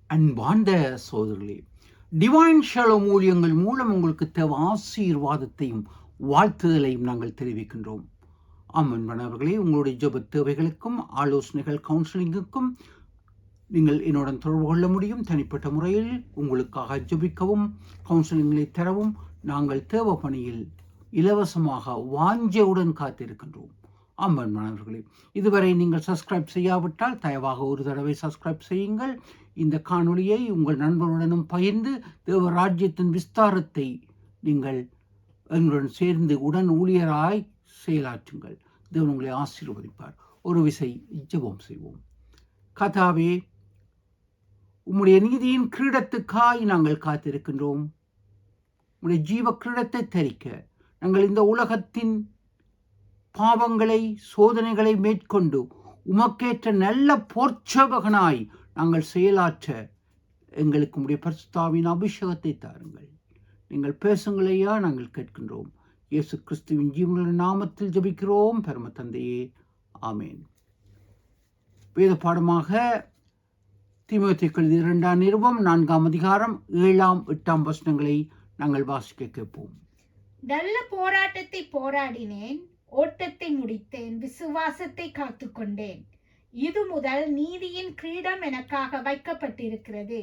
அன்பார்ந்த சோதர்களே, divine Shalom ஊழியங்கள் மூலம் உங்களுக்கு தேவை ஆசீர்வாதத்தையும் வாழ்த்துதலையும் நாங்கள் தெரிவிக்கின்றோம். அன்பர்களே, உங்களுடைய ஜெப தேவைகளுக்கும் ஆலோசனைகள் கவுன்சிலிங்குக்கும் நீங்கள் என்னுடன் தொடர்பு கொள்ள முடியும். தனிப்பட்ட முறையில் உங்களுக்காக ஜெபிக்கவும் கவுன்சிலிங்களை தரவும் நாங்கள் தேவ பணியில் இலவசமாக வாஞ்சையுடன் காத்திருக்கின்றோம். மாணவர்களே, இதுவரை நீங்கள் சப்ஸ்கிரைப் செய்யாவிட்டால் தயவாக ஒரு தடவை சப்ஸ்கிரைப் செய்யுங்கள். இந்த காணொளியை உங்கள் நண்பர்களுடனும் பகிர்ந்து தேவராஜ்யத்தின் விஸ்தாரத்தை நீங்கள் எங்களுடன் சேர்ந்து உடன் ஊழியராய் செயலாற்றுங்கள். தேவன் உங்களை ஆசீர்வதிப்பார். ஒரு விசை ஜெபம் செய்வோம். கர்த்தாவே, உம்முடைய நீதியின் கிரீடத்துக்காய் நாங்கள் காத்திருக்கின்றோம். உம்முடைய ஜீவ கிரீடத்தை தரிக்க நாங்கள் இந்த உலகத்தின் பாவங்களை சோதனைகளை மேற்கொண்டு உமக்கேற்ற நல்ல போர்ச்சபகனாய் நாங்கள் செயலாற்ற எங்களுக்கு உடைய பரிசுத்தாவின் அபிஷேகத்தை தாருங்கள். நீங்கள் பேசுங்களையா நாங்கள் கேட்கின்றோம். இயேசு கிறிஸ்துவின் ஜீவனுள்ள நாமத்தில் ஜெபிக்கிறோம் பரம தந்தையே, ஆமேன். வேத பாடமாக தீமோத்தேயுக்கு எழுதிய 2 நிருபம் 4 அதிகாரம் 7, 8 வசனங்களை நாங்கள் வாசிக்க கேட்போம். நல்ல போராட்டத்தை போராடினேன், ஓட்டத்தை முடித்தேன், விசுவாசத்தை காத்துக்கொண்டேன். இது முதல் நீதியின் கிரீடம் எனக்காக வைக்கப்பட்டிருக்கிறது.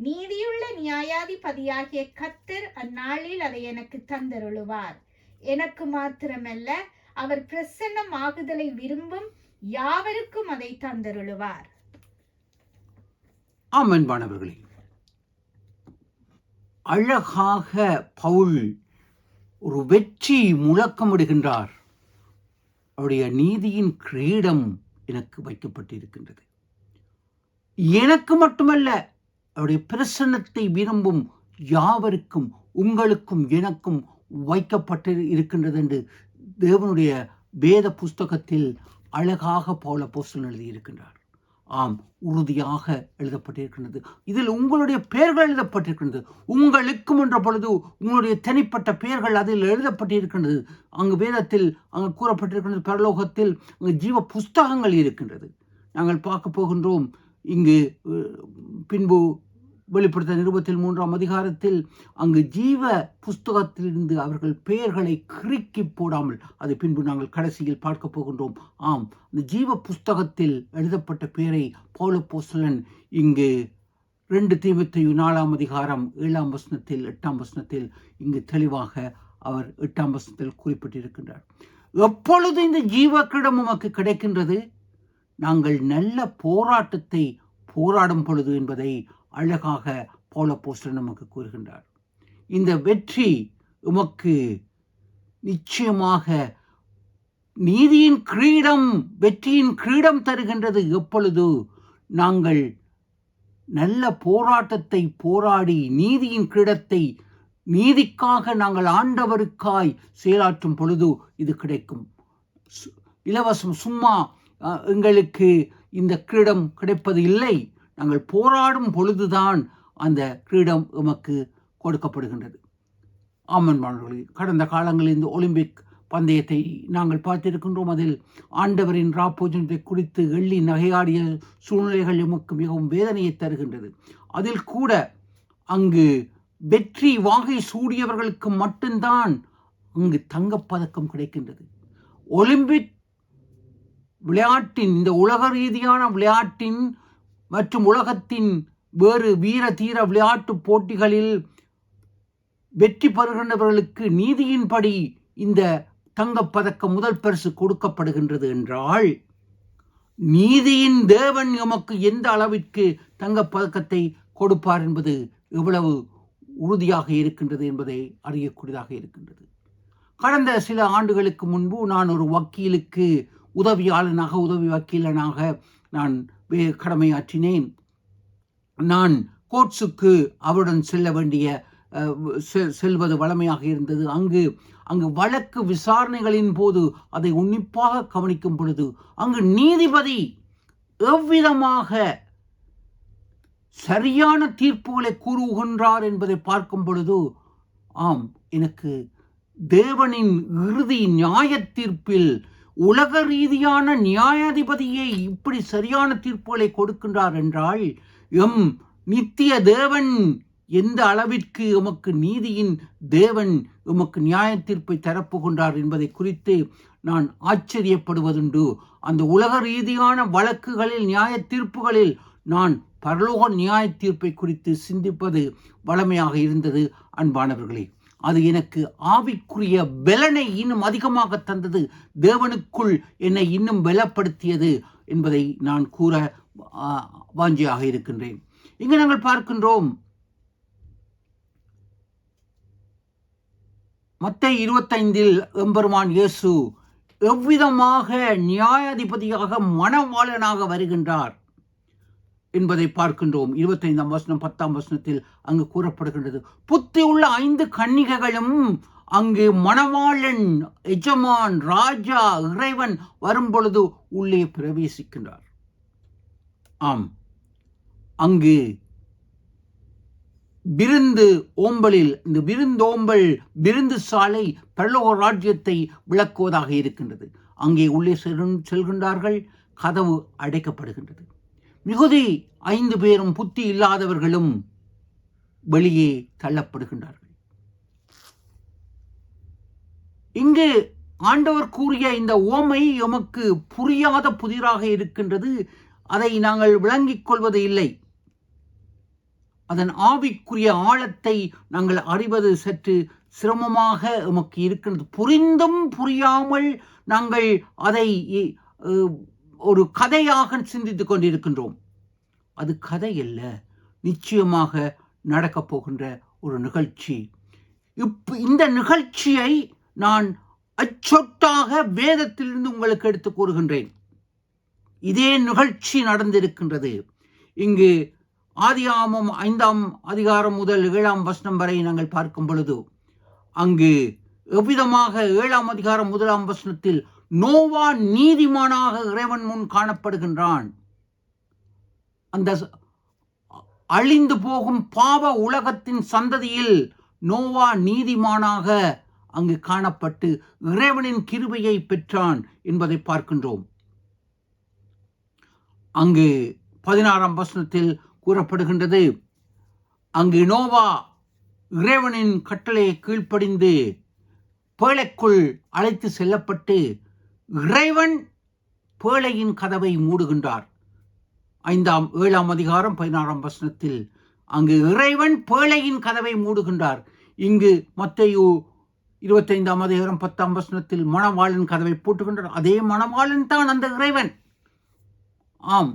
நீதியுள்ள நியாயாதிபதியாகிய கர்த்தர் அந்நாளில் அதை எனக்கு தந்தருளுவார். எனக்கு மாத்திரமல்ல, அவர் பிரசன்னமாகுதலை விரும்பும் யாவருக்கும் அதை தந்தருளுவார். அன்பானவர்களே, அழகாக பவுல் ஒரு வெற்றி முழக்கமிடுகின்றார். அவருடைய நீதியின் கிரீடம் எனக்கு வைக்கப்பட்டிருக்கின்றது. எனக்கு மட்டுமல்ல, அவருடைய பிரசன்னத்தை விரும்பும் யாவருக்கும், உங்களுக்கும் எனக்கும் வைக்கப்பட்டு இருக்கின்றது என்று தேவனுடைய வேத புஸ்தகத்தில் அழகாக பவுல் அப்போஸ்தலன் எழுதியிருக்கின்றார். ஆம், உறுதியாக எழுதப்பட்டிருக்கின்றது. இதில் உங்களுடைய பெயர்கள் எழுதப்பட்டிருக்கின்றது. உங்களுக்கும் என்ற பொழுது உங்களுடைய தனிப்பட்ட பெயர்கள் அதில் எழுதப்பட்டிருக்கின்றது. அங்கு வேதத்தில் அங்கு கூறப்பட்டிருக்கின்றது. பரலோகத்தில் அங்கு ஜீவ புஸ்தகங்கள் இருக்கின்றது. நாங்கள் பார்க்க போகின்றோம். இங்கு பின்பு வெளிப்படுத்த நிருபத்தில் 3 அதிகாரத்தில் அங்கு ஜீவ புஸ்தகத்திலிருந்து அவர்கள் பெயர்களை கிறுக்கி போடாமல், அதை பின்பு நாங்கள் கடைசியில் பார்க்க போகின்றோம். ஆம், அந்த ஜீவ புஸ்தகத்தில் எழுதப்பட்ட பெயரை பவுல் அப்போஸ்தலன் இங்கு 2 தீமோத்தேயு 4 அதிகாரம் 7 வசனத்தில் 8 வசனத்தில் இங்கு தெளிவாக அவர் 8 வசனத்தில் குறிப்பிட்டிருக்கின்றார். எப்பொழுது இந்த ஜீவ கிரீடம் உமக்கு கிடைக்கின்றது? நாங்கள் நல்ல போராட்டத்தை போராடும் பொழுது என்பதை அழகாக பவுல் அப்போஸ்தலன் நமக்கு கூறுகின்றார். இந்த வெற்றி உமக்கு நிச்சயமாக நீதியின் கிரீடம், வெற்றியின் கிரீடம் தருகின்றது. எப்பொழுது நாங்கள் நல்ல போராட்டத்தை போராடி நீதியின் கிரீடத்தை, நீதிக்காக நாங்கள் ஆண்டவருக்காய் செயலாற்றும் பொழுது இது கிடைக்கும். இலவசம், சும்மா எங்களுக்கு இந்த கிரீடம் கிடைப்பது இல்லை. நாங்கள் போராடும் பொழுதுதான் அந்த கிரீடம் எமக்கு கொடுக்கப்படுகின்றது. மாணவர்களே, கடந்த காலங்களில் இந்த ஒலிம்பிக் பந்தயத்தை நாங்கள் பார்த்திருக்கின்றோம். அதில் ஆண்டவரின் ராப்போஜனத்தை குறித்து எள்ளி நகையாடிய சூழ்நிலைகள் எமக்கு மிகவும் வேதனையை தருகின்றது. அதில் கூட அங்கு வெற்றி வாகை சூடியவர்களுக்கு மட்டும்தான் அங்கு தங்கப்பதக்கம் கிடைக்கின்றது. ஒலிம்பிக் விளையாட்டின், இந்த உலக ரீதியான விளையாட்டின் மற்றும் உலகத்தின் வேறு வீர தீர விளையாட்டு போட்டிகளில் வெற்றி பெறுகின்றவர்களுக்கு நீதியின்படி இந்த தங்கப்பதக்கம் முதல் பரிசு கொடுக்கப்படுகின்றது என்றால், நீதியின் தேவன் எமக்கு எந்த அளவிற்கு தங்கப்பதக்கத்தை கொடுப்பார் என்பது எவ்வளவு உறுதியாக இருக்கின்றது என்பதை அறியக்கூடியதாக இருக்கின்றது. கடந்த சில ஆண்டுகளுக்கு முன்பு நான் ஒரு வக்கீலுக்கு உதவி வக்கீலனாக நான் கடமையாற்றினேன். நான் கோர்ட்ஸுக்கு அவருடன் செல்வது வழமையாக இருந்தது. அங்கு வழக்கு விசாரணைகளின் போது அதை உன்னிப்பாக கவனிக்கும் பொழுது அங்கு நீதிபதி எவ்விதமாக சரியான தீர்ப்புகளை கூறுகின்றார் என்பதை பார்க்கும் பொழுது, ஆம், எனக்கு தேவனின் இறுதி நியாய தீர்ப்பில் உலக ரீதியான நியாயாதிபதியை இப்படி சரியான தீர்ப்புகளை கொடுக்கின்றார் என்றால், எம் நித்திய தேவன் எந்த அளவிற்கு உமக்கு நீதியின் தேவன் உமக்கு நியாய தீர்ப்பை தரப்புகின்றார் என்பதை குறித்து நான் ஆச்சரியப்படுவதுண்டு. அந்த உலக ரீதியான வழக்குகளில் நியாய தீர்ப்புகளில் நான் பரலோக நியாய தீர்ப்பை குறித்து சிந்திப்பது வளமையாக இருந்தது. அன்பானவர்களே, அது எனக்கு ஆவிக்குரிய பலனை இன்னும் அதிகமாக தந்தது. தேவனுக்குள் என்னை இன்னும் பலப்படுத்தியது என்பதை நான் கூற வாஞ்சியாக இருக்கின்றேன். இங்கு நாங்கள் பார்க்கின்றோம், மத்தேயு 25 எம்பெருமான் இயேசு எவ்விதமாக நியாயாதிபதியாக மணவாளனாக வருகின்றார் என்பதை பார்க்கின்றோம். 25ஆம் வசனம் 10ஆம் வசனத்தில் அங்கு கூறப்படுகின்றது. புத்தி உள்ள 5 கன்னிகைகளும் அங்கு மணவாளன், எஜமான், ராஜா, இறைவன் வரும்பொழுது உள்ளே பிரவேசிக்கின்றார். ஆம், அங்கு விருந்து ஓம்பலில், இந்த விருந்தோம்பல் விருந்து சாலை பரலோக ராஜ்யத்தை விளக்குவதாக இருக்கின்றது. அங்கே உள்ளே செல்கின்றார்கள், கதவு அடைக்கப்படுகின்றது. மிகுதி 5 பேரும் புத்தி இல்லாதவர்களும் வெளியே தள்ளப்படுகின்றார்கள். இங்கு ஆண்டவர் கூறிய இந்த ஓமை எமக்கு புரியாத புதிராக இருக்கின்றது. அதை நாங்கள் விளங்கிக் கொள்வது இல்லை. அதன் ஆவிக்குரிய ஆழத்தை நாங்கள் அறிவது சற்று சிரமமாக எமக்கு இருக்கின்றது. புரிந்தும் புரியாமல் நாங்கள் அதை ஒரு கதையாக சிந்தித்துக் கொண்டிருக்கின்றோம். அது கதை அல்ல, நிச்சயமாக நடக்கப் போகின்ற ஒரு நிகழ்ச்சி. இந்த நிகழ்ச்சியை நான் அச்சொட்டாக வேதத்திலிருந்து உங்களுக்கு எடுத்து கூறுகின்றேன். இதே நிகழ்ச்சி நடந்திருக்கின்றது. இங்கு ஆதியாகமம் 5ஆம் அதிகாரம் முதல் 7ஆம் வசனம் வரை நாங்கள் பார்க்கும் பொழுது, அங்கு எவ்விதமாக 7ஆம் அதிகாரம் 1ஆம் வசனத்தில் நோவா நீதிமானாக இறைவன் முன் காணப்படுகின்றான். அந்த அழிந்து போகும் பாவ உலகத்தின் சந்ததியில் நோவா நீதிமானாக அங்கு காணப்பட்டு இறைவனின் கிருபையை பெற்றான் என்பதை பார்க்கின்றோம். அங்கு 16ஆம் வசனத்தில் கூறப்படுகின்றது, அங்கு நோவா இறைவனின் கட்டளையை கீழ்ப்படிந்து பேழைக்குள் அழைத்து செல்லப்பட்டு இறைவன் பேழையின் கதவை மூடுகின்றார். 7ஆம் அதிகாரம் 16ஆம் வசனத்தில் அங்கு இறைவன் பேழையின் கதவை மூடுகின்றார். இங்கு மத்தேயு 25ஆம் அதிகாரம் 10ஆம் வசனத்தில் மணவாளன் கதவை பூட்டுகின்றார். அதே மணவாளன் தான் அந்த இறைவன். ஆம்,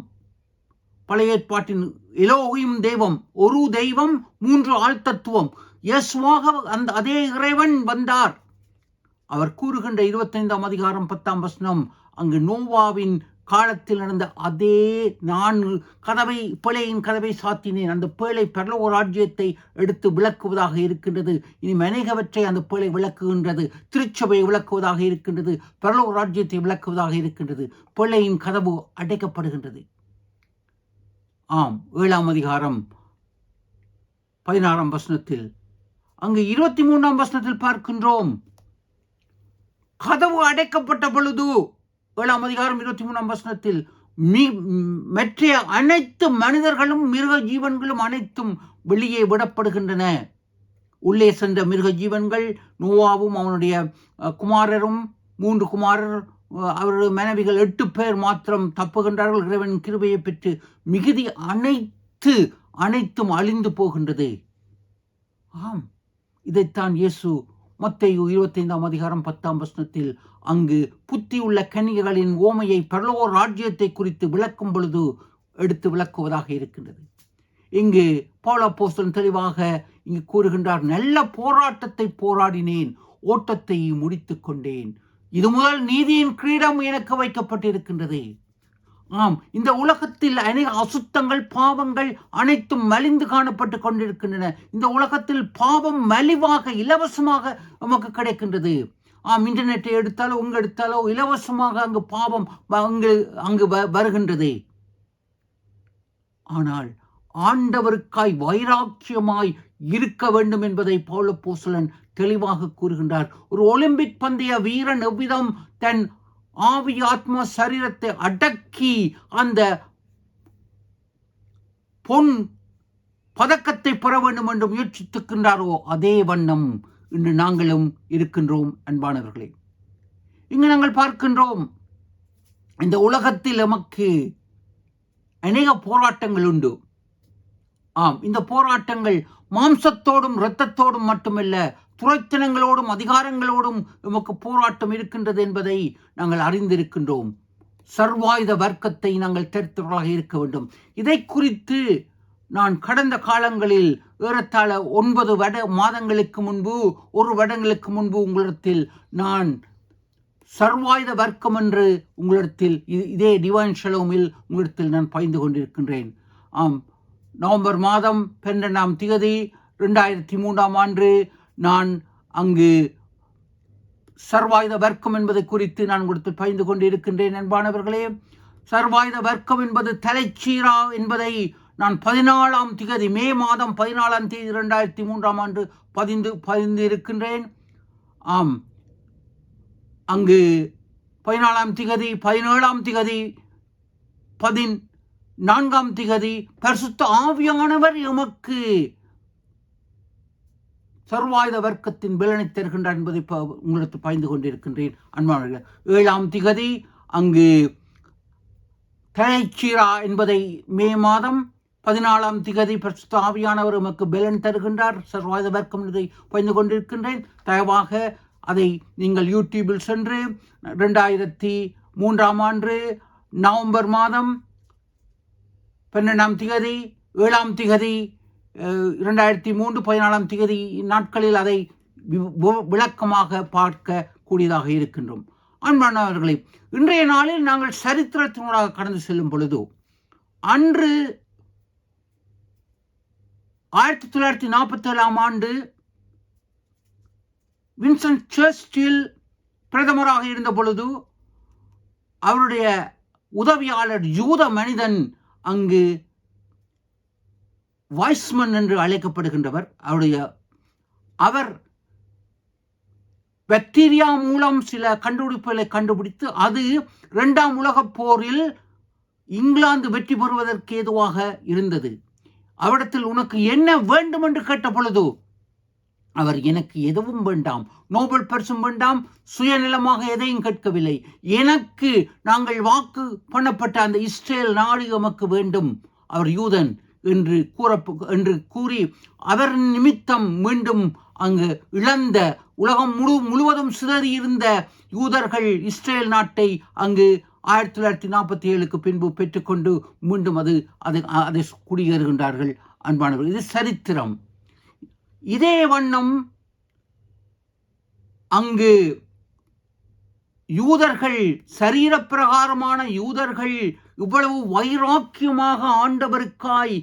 பழைய ஏற்பாட்டின் எலோகிம் தெய்வம், ஒரு தெய்வம், 3 ஆழ்தத்துவம். இயேசுவாக அந்த அதே இறைவன் வந்தார். அவர் கூறுகின்ற 25ஆம் அதிகாரம் 10ஆம் வசனம், அங்கு நோவாவின் காலத்தில் நடந்த அதே 4 கதவை, பேழையின் கதவை சாத்தினேன். அந்த பேழை பரலோக ராஜ்யத்தை எடுத்து விளக்குவதாக இருக்கின்றது. இனி அநேகவற்றை அந்த பேழை விளக்குகின்றது. திருச்சபையை விளக்குவதாக இருக்கின்றது. பரலோக ராஜ்யத்தை விளக்குவதாக இருக்கின்றது. பேழையின் கதவு அடைக்கப்படுகின்றது. ஆம், 7ஆம் அதிகாரம் 16ஆம் வசனத்தில் அங்கு 23ஆம் வசனத்தில் பார்க்கின்றோம், கதவு அடைக்கப்பட்ட பொழுது 7ஆம் அதிகாரம் 23ஆம் வசனத்தில் மற்ற அனைத்து மனிதர்களும் மிருக ஜீவன்களும் அனைத்தும் வெளியே விடப்படுகின்றன. உள்ளே சென்ற மிருக ஜீவன்கள் நோவாவும் அவனுடைய குமாரரும் 3 குமாரர், அவருடைய மனைவிகள் 8 பேர் மாத்திரம் தப்புகின்றார்கள். இறைவன் கிருபையை பெற்று மிகுதி அனைத்தும் அழிந்து போகின்றது. ஆம், இதைத்தான் இயேசு மத்தேயு 25ஆம் அதிகாரம் 10ஆம் வசனத்தில் அங்கு புத்தி உள்ள கன்னிகைகளின் ஓமையை பரலோக ராஜ்யத்தை குறித்து விளக்கும் பொழுது எடுத்து விளக்குவதாக இருக்கின்றது. இங்கு பவுல் அப்போஸ்தலன் தெளிவாக இங்கு கூறுகின்றார், நல்ல போராட்டத்தை போராடினேன், ஓட்டத்தை முடித்துக் கொண்டேன், இது முதல் நீதியின் கிரீடம் எனக்கு வைக்கப்பட்டிருக்கின்றது. ஆம், இந்த உலகத்தில் அநேக அசுத்தங்கள், பாவங்கள் அனைத்தும் மலிந்து காணப்பட்டு கொண்டிருக்கின்றன. இந்த உலகத்தில் பாவம் மலிவாக இலவசமாக நமக்கு கிடைக்கின்றது. ஆம், இன்டர்நெட்டை எடுத்தாலோ எடுத்தாலோ இலவசமாக அங்கு பாவம் அங்கு வருகின்றது. ஆனால் ஆண்டவருக்காய் வைராக்கியமாய் இருக்க வேண்டும் என்பதை பவுல் அப்போஸ்தலன் தெளிவாக கூறுகின்றார். ஒரு ஒலிம்பிக் பந்தய வீரன் எவ்விதம் தன் ஆவி, ஆத்மா, சரீரத்தை அடக்கி அந்த பொன் பதக்கத்தை பெற வேண்டும் என்று முயற்சித்திருக்கின்றாரோ அதே வண்ணம் இன்று நாங்களும் இருக்கின்றோம். அன்பானவர்களே, இங்கு நாங்கள் பார்க்கின்றோம், இந்த உலகத்தில் நமக்கு அநேக போராட்டங்கள் உண்டு. ஆம், இந்த போராட்டங்கள் மாம்சத்தோடும் இரத்தத்தோடும் மட்டுமல்ல, துரைத்தனங்களோடும் அதிகாரங்களோடும் நமக்கு போராட்டம் இருக்கின்றது என்பதை நாங்கள் அறிந்திருக்கின்றோம். சர்வாயுத வர்க்கத்தை நாங்கள் தெரிந்தவர்களாக இருக்க வேண்டும். இதை குறித்து நான் கடந்த காலங்களில் ஏறத்தாழ 9 மாதங்களுக்கு முன்பு, 1 வருடங்களுக்கு முன்பு உங்களிடத்தில் நான் சர்வாயுத வர்க்கம் என்று உங்களிடத்தில் இதே டிவைன் ஷலோமில் உங்களிடத்தில் நான் பகிர்ந்து கொண்டிருக்கின்றேன். ஆம், நவம்பர் மாதம் 12ஆம் தேதி 2003ஆம் ஆண்டு நான் அங்கு சர்வாயுத வர்க்கம் என்பதை குறித்து நான் உங்களுக்கு பகிர்ந்து கொண்டிருக்கின்றேன். அன்பானவர்களே, சர்வாயுத வர்க்கம் என்பது தலைச்சீரா என்பதை நான் 14ஆம் தேதி, மே மாதம் 14ஆம் தேதி 2003ஆம் ஆண்டு பதிந்து இருக்கின்றேன். ஆம், அங்கு 14ஆம் தேதி, 17ஆம் தேதி, 14ஆம் தேதி பரிசுத்த ஆவியானவர் எமக்கு சர்வாயுத வர்க்கத்தின் பலனை தருகின்றார் என்பதை உங்களுக்கு பகிர்ந்து கொண்டிருக்கின்றேன். அன்பானவர்களே, 7ஆம் தேதி அங்கு தலைச்சீரா என்பதை மே மாதம் 14ஆம் தேதி பரிசுத்த ஆவியானவர் எமக்கு பலன் தருகின்றார் சர்வாயுத வர்க்கம் என்பதை பகிர்ந்து கொண்டிருக்கின்றேன். தயவாக அதை நீங்கள் யூடியூபில் சென்று 2003ஆம் ஆண்டு நவம்பர் மாதம் 12ஆம் தேதி, 7ஆம் தேதி 2003, 14ஆம் தேதி நாட்களில் அதை விளக்கமாக பார்க்க கூடியதாக இருக்கின்றோம். அன்பானவர்களே, இன்றைய நாளில் நாங்கள் சரித்திரத்தினூடாக கடந்து செல்லும் பொழுது, அன்று 1947ஆம் ஆண்டு வின்ஸ்டன் சர்ச்சில் பிரதமராக இருந்த பொழுது அவருடைய உதவியாளர் யூத மனிதன் அங்கு வைஸ்மன் என்று அழைக்கப்படுகின்றவர், அவர் பாக்டீரியா மூலம் சில கண்டுபிடிப்புகளை கண்டுபிடித்து அது 2ஆம் உலகப் போரில் இங்கிலாந்து வெற்றி பெறுவதற்கு ஏதுவாக இருந்தது. அவரிடத்தில் உனக்கு என்ன வேண்டும் என்று கேட்ட பொழுது அவர் எனக்கு எதுவும் வேண்டாம், நோபல் பரிசும் வேண்டாம், சுயநலமாக எதையும் கேட்கவில்லை, எனக்கு நாங்கள் வாக்கு பண்ணப்பட்ட அந்த இஸ்ரேல் நாடு எமக்கு வேண்டும், அவர் யூதன் என்று கூறி அவர் நிமித்தம் மீண்டும் அங்கு இழந்த உலகம் முழுவதும் சிதறியிருந்த யூதர்கள் இஸ்ரேல் நாட்டை அங்கு 1947க்கு பின்பு பெற்றுக்கொண்டு மீண்டும் அதை குடியேறுகின்றார்கள். அன்பானவர்கள், இது சரித்திரம். இதே வண்ணம் அங்கு யூதர்கள், சரீரப்பிரகாரமான யூதர்கள் இவ்வளவு வைராக்கியமாக ஆண்டவருக்காய்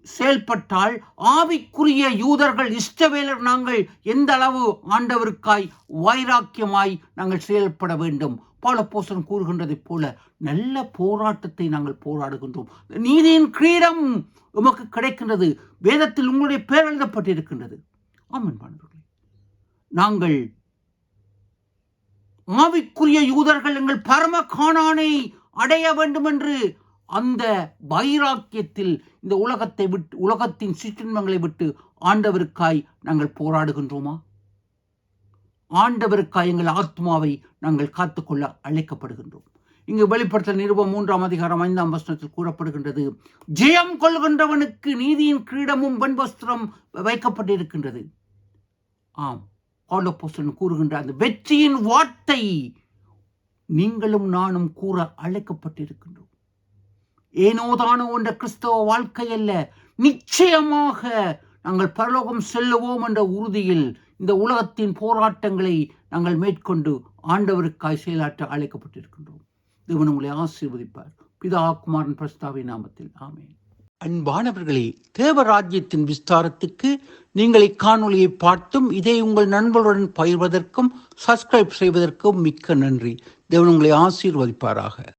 செயல்பட்டால், ஆவிக்குரிய யூதர்கள் இஸ்ரவேலர் நாங்கள் எந்த அளவு ஆண்டவருக்காய் வைராக்கியமாய் நாங்கள் செயல்பட வேண்டும். பவுல் கூறுகின்றதைப் போல நல்ல போராட்டத்தை நாங்கள் போராடுகின்றோம். நீதியின் கிரீடம் உமக்கு கிடைக்கின்றது, வேதத்தில் உங்களுடைய பெயர் எழுதப்பட்டிருக்கின்றது. ஆமென். நாங்கள் ஆவிக்குரிய யூதர்கள் எங்கள் பரம கானானை அடைய வேண்டும் என்று அந்த வைராக்கியத்தில் இந்த உலகத்தின் சிற்றின்பங்களை விட்டு ஆண்டவருக்காய் நாங்கள் போராடுகின்றோமா? ஆண்டவருக்காய் எங்கள் ஆத்மாவை நாங்கள் காத்துக்கொள்ள அழைக்கப்படுகின்றோம். இங்கு வெளிப்படுத்தல் நிருபம் 3ஆம் அதிகாரம் 5ஆம் வசனத்தில் கூறப்படுகின்றது, ஜெயம் கொள்கின்றவனுக்கு நீதியின் கிரீடமும் வெண்வஸ்திரம் வைக்கப்பட்டிருக்கின்றது. ஆம், பவுல் கூறுகின்ற அந்த வெற்றியின் வார்த்தை நீங்களும் நானும் கூற அழைக்கப்பட்டிருக்கின்றோம். ஏனோதானோ என்ற கிறிஸ்தவ வாழ்க்கை அல்ல, நிச்சயமாக நாங்கள் பரலோகம் செல்லுவோம் என்ற உறுதியில் இந்த உலகத்தின் போராட்டங்களை நாங்கள் மேற்கொண்டு ஆண்டவருக்காய் செயலாற்ற அழைக்கப்பட்டிருக்கின்றோம். தேவன் உங்களை ஆசீர்வதிப்பார். பிதா, குமாரன், பரிசுத்தாவின் நாமத்தில் ஆமென். அன்பானவர்களே, தேவராஜ்யத்தின் விஸ்தாரத்துக்கு நீங்கள் இக்காணொலியை பார்த்தும் இதை உங்கள் நண்பர்களுடன் பகிர்வதற்கும் சப்ஸ்கிரைப் செய்வதற்கும் மிக்க நன்றி. தேவன் உங்களை ஆசீர்வதிப்பாராக.